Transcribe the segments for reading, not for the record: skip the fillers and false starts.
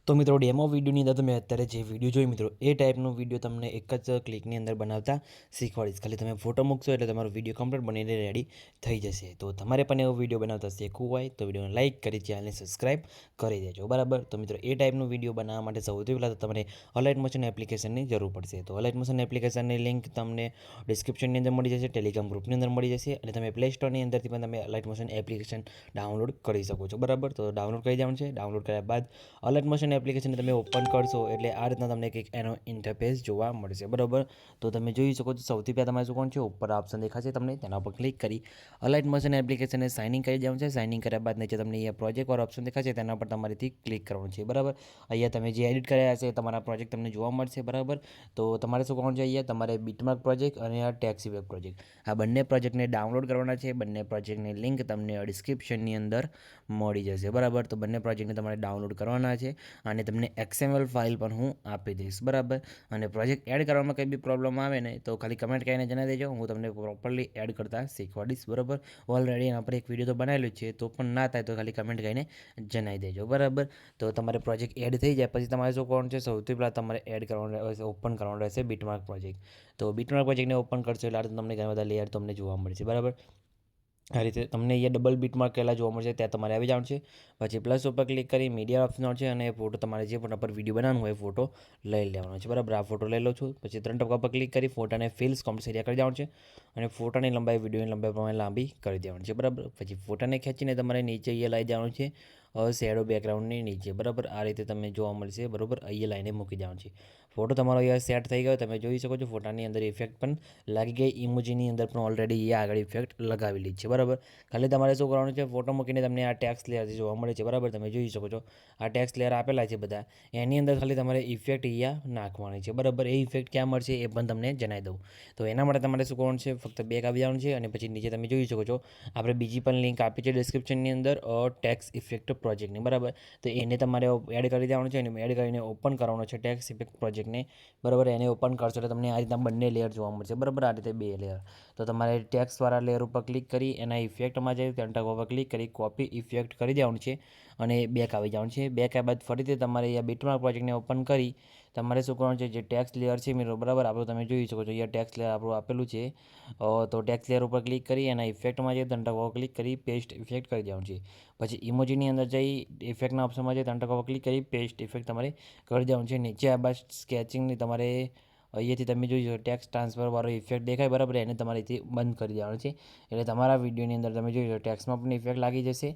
તો મિત્રો ડેમો વિડીયોની અંદર તમે અત્યારે જે વિડીયો જોઈ મિત્રો એ ટાઈપનો વિડીયો તમને એક જ ક્લિકની અંદર બનાવતા શીખવાડીશ. ખાલી તમે ફોટો મૂકશો એટલે તમારો વિડીયો કમ્પ્લીટ બનીને રેડી થઈ જશે. તો તમારે પણ એવો વિડીયો બનાવતા શીખવું હોય તો વિડીયોને લાઇક કરી ચેનલને સબસ્ક્રાઇબ કરી દેજો. બરાબર, તો મિત્રો એ ટાઈપનો વિડીયો બનાવવા માટે સૌથી પહેલાં તો તમારે અલાઇટ મોશન એપ્લિકેશનની જરૂર પડશે. તો અલાઇટ મોશન એપ્લિકેશનની લિંક તમને ડિસ્ક્રિપ્શનની અંદર મળી જશે, ટેલિગ્રામ ગ્રુપની અંદર મળી જશે અને તમે પ્લે સ્ટોરની અંદરથી પણ તમે અલાઇટ મોશન એપ્લિકેશન ડાઉનલોડ કરી શકો છો. બરાબર, તો ડાઉનલોડ કરી જવાનું છે. ડાઉનલોડ કર્યા બાદ અલર્ટ મોશન એપ્લિકેશન તમે ઓપન કરશો એટલે આ રીતના તમને કંઈક એનો ઇન્ટરફેસ જોવા મળશે. બરાબર, તો તમે જોઈ શકો છો સૌથી પહેલાં તમારે શું કોણ છે ઉપર ઓપ્શન દેખાશે તમને તેના પર ક્લિક કરી અલાઇટ મોશન એપ્લિકેશનને સાઇન ઇન કરી દેવાનું છે. સાઇન ઇન કર્યા બાદ નીચે તમને અહીંયા પ્રોજેક્ટ વાળો ઓપ્શન દેખાશે તેના પર તમારેથી ક્લિક કરવાનું છે. બરાબર, અહીંયા તમે જે એડિટ કર્યા હશે તમારા પ્રોજેક્ટ તમને જોવા મળશે. બરાબર, તો તમારે શું કરવાનું છે અહીંયા તમારે બીટમાર્ક પ્રોજેક્ટ અને આ ટેક્સી વેબ પ્રોજેક્ટ આ બંને પ્રોજેક્ટને ડાઉનલોડ કરવાના છે. બંને પ્રોજેક્ટની લિંક તમને ડિસ્ક્રિપ્શનની અંદર મળી જશે. બરાબર, તો બંને પ્રોજેક્ટને તમારે ડાઉનલોડ કરવાના છે અને તમને XML ફાઇલ પણ હું આપી દઈશ. બરાબર, અને પ્રોજેક્ટ એડ કરવામાં કંઈ બી પ્રોબ્લેમ આવે ને તો ખાલી કમેન્ટ કરીને જણાવી દેજો, હું તમને પ્રોપરલી એડ કરતાં શીખવાડીશ. બરાબર, ઓલરેડી એના પર એક વિડીયો તો બનાવેલું છે, તો પણ ના થાય તો ખાલી કમેન્ટ કરીને જણાવી દેજો. બરાબર, તો તમારે પ્રોજેક્ટ એડ થઈ જાય પછી તમારે શું કરવાનું છે સૌથી પહેલાં તમારે એડ કરવાનું રહેશે, ઓપન કરવાનું રહેશે બીટમાર્ક પ્રોજેક્ટ. તો બીટમાર્ક પ્રોજેક્ટને ઓપન કરશો એટલે તમને ઘણા બધા લેયર તમને જોવા મળશે. બરાબર, આ રીતે તમને અહીંયા ડબલ બીટમાર્ક પહેલાં જોવા મળશે, ત્યાં તમારે આવી જવાનું છે. પછી પ્લસ ઉપર ક્લિક કરી મીડિયા ઓપ્શન છે અને ફોટો તમારે જે પણ પર વિડીયો બનાવવાનો હોય ફોટો લઈ લેવાનો છે. બરાબર, આ ફોટો લઈ લો છું. પછી 3 ટપકા પર ક્લિક કરી ફોટાને ફિલ્સ કોમ્પ્લેટ એરિયા કરી દેવાનું છે અને ફોટાની લંબાઈ વિડીયોની લંબાઈ પ્રમાણે લાંબી કરી દેવાની છે. બરાબર, પછી ફોટાને ખેંચીને તમારે નીચે અહીંયા લઈ જવાનું છે શેડો બેકગ્રાઉન્ડની નીચે. બરાબર, આ રીતે તમને જોવા મળશે. બરાબર, અહીંયા લાઈને મૂકી દેવાનું છે. ફોટો તમારો અહીંયા સેટ થઈ ગયો તમે જોઈ શકો છો. ફોટાની અંદર ઇફેક્ટ પણ લાગી ગઈ, ઇમોજીની અંદર પણ ઓલરેડી અહીંયા આગળ ઇફેક્ટ લગાવેલી છે. બરાબર, ખાલી તમારે શું કરવાનું છે ફોટો મૂકીને તમને આ ટેક્સ લેયર જોવા મળે છે. બરાબર, તમે જોઈ શકો છો આ ટેક્સ લેયર આપેલા છે બધા, એની અંદર ખાલી તમારે ઇફેક્ટ અહીંયા નાખવાની છે. બરાબર, એ ઇફેક્ટ ક્યાં મળશે એ પણ તમને જણાવી દઉં. તો એના માટે તમારે શું કરવાનું છે ફક્ત બેક આવી જવાનું છે અને પછી નીચે તમે જોઈ શકો છો આપણે બીજી પણ લિંક આપી છે ડિસ્ક્રિપ્શનની અંદર ટેક્સ ઇફેક્ટ પ્રોજેક્ટની. બરાબર, તો એને તમારે એડ કરી દેવાનું છે અને એડ કરીને ઓપન કરવાનો છે ટેક્સ ઇફેક્ટ પ્રોજેક્ટને. બરાબર, એને ઓપન કરશો એટલે તમને આ રીતના બંને લેયર જોવા મળશે. બરાબર, આ રીતે 2 લેયર. તો તમારે ટેક્સવાળા લેયર ઉપર ક્લિક કરી એના ઇફેક્ટમાં જઈ ત્યાં ઉપર ક્લિક કરી કોપી ઇફેક્ટ કરી દેવાનું છે અને બેક આવી જવાનું છે. બેક આવ્યા બાદ ફરીથી તમારે અહીંયા બીટમાર્ક પ્રોજેક્ટને ઓપન કરી તમારે શું કરવાનું છે જે ટેક્સ લેયર છે મિત્રો. બરાબર, આપણું તમે જોઈ શકો છો અહીંયા ટેક્સ લેયર આપણું આપેલું છે. તો ટેક્સ લેયર ઉપર ક્લિક કરી એના ઇફેક્ટમાં જઈ 3 ટકા ક્લિક કરી પેસ્ટ ઇફેક્ટ કરી દેવાનું છે. પછી ઇમોજીની અંદર જઈ ઇફેક્ટના ઓપ્શનમાં જઈ 3 ટકા ક્લિક કરી પેસ્ટ ઇફેક્ટ તમારે કરી દેવાનું છે. નીચે આ બાદ સ્કેચિંગની તમારે અહીંયાથી તમે જોઈ શકો ટેક્સ ટ્રાન્સફરવાળો ઇફેક્ટ દેખાય. બરાબર, એને તમારે અહીંથી બંધ કરી દેવાનું છે એટલે તમારા વિડીયોની અંદર તમે જોઈ શકો ટેક્સમાં પણ ઇફેક્ટ લાગી જશે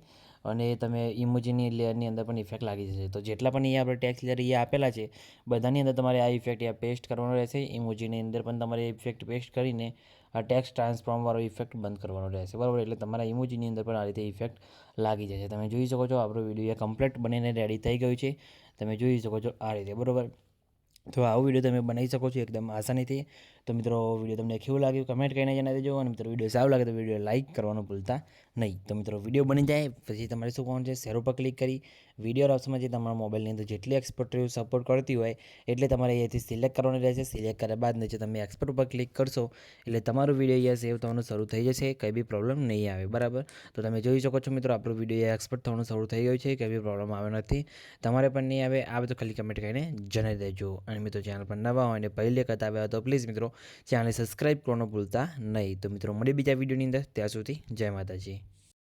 અને તમે ઇમોજીની લેયરની અંદર પણ ઇફેક્ટ લાગી જશે. તો જેટલા પણ અહીંયા આપણે ટેક્સ લેયર અહીંયા આપેલા છે બધાની અંદર તમારે આ ઇફેક્ટ અહીંયા પેસ્ટ કરવાનો રહેશે. ઇમોજીની અંદર પણ તમારે ઇફેક્ટ પેસ્ટ કરીને આ ટેક્સ ટ્રાન્સફોર્મવાળો ઇફેક્ટ બંધ કરવાનો રહેશે. બરાબર, એટલે તમારા ઇમોજીની અંદર પણ આ રીતે ઇફેક્ટ લાગી જશે. તમે જોઈ શકો છો આપણો વિડીયો કમ્પ્લીટ બનીને રેડી થઈ ગયું છે. તમે જોઈ શકો છો આ રીતે. બરાબર, તો આવો વિડીયો તમે બનાવી શકો છો એકદમ આસાનીથી. તો મિત્રો વિડીયો તમને કેવું લાગ્યું કમેન્ટ કરીને જણાવી દેજો અને મિત્રો વિડીયો સારું લાગે તો વિડીયો લાઇક કરવાનું ભૂલતા નહીં. તો મિત્રો વિડીયો બની જાય પછી તમારે શું કરવાનું છે શેર ઉપર ક્લિક કરી વિડીયો ઓપ્શનમાં જે તમારા મોબાઈલની અંદર જેટલી એક્સપોર્ટ સપોર્ટ કરતી હોય એટલે તમારે અહીંયાથી સિલેક્ટ કરવાનું રહેશે. સિલેક્ટ કર્યા બાદ નીચે તમે એક્સપોર્ટ ઉપર ક્લિક કરશો એટલે તમારો વિડીયો અહીંયા સેવ થવાનું શરૂ થઈ જશે, કંઈ બી પ્રોબ્લેમ નહીં આવે. બરાબર, તો તમે જોઈ શકો છો મિત્રો આપણો વિડીયો એક્સપોર્ટ થવાનું શરૂ થઈ ગયું છે, કંઈ બી પ્રોબ્લેમ આવે નથી. તમારે પણ નહીં આવે તો ખાલી કમેન્ટ કરીને જણાવી દેજો. અને મિત્રો ચેનલ પર નવા હોય અને પહેલી વખત આવ્યા તો પ્લીઝ મિત્રો ચેનલને સબસ્ક્રાઈબ કરવાનું ભૂલતા નહીં. તો મિત્રો મળીએ બીજા વિડીયોની અંદર, ત્યાં સુધી જય માતાજી.